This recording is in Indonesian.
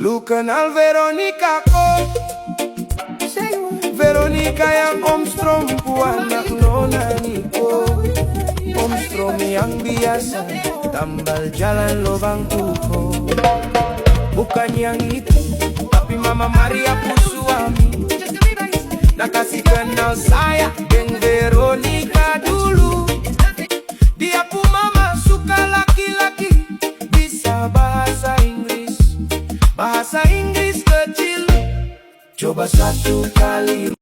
Lu kenal Veronica kok? Veronica yang Om Strom anak Nona Niko. Om Strom yang biasa tambal jalan lubang tuko. Bukan yang itu, tapi Mama Maria pun suami. Nak kasih kenal saya dengan Veronica dulu. Dia pun mama suka laki-laki bisa bahasa Inggris. Bahasa Inggris kecil. Coba satu kali.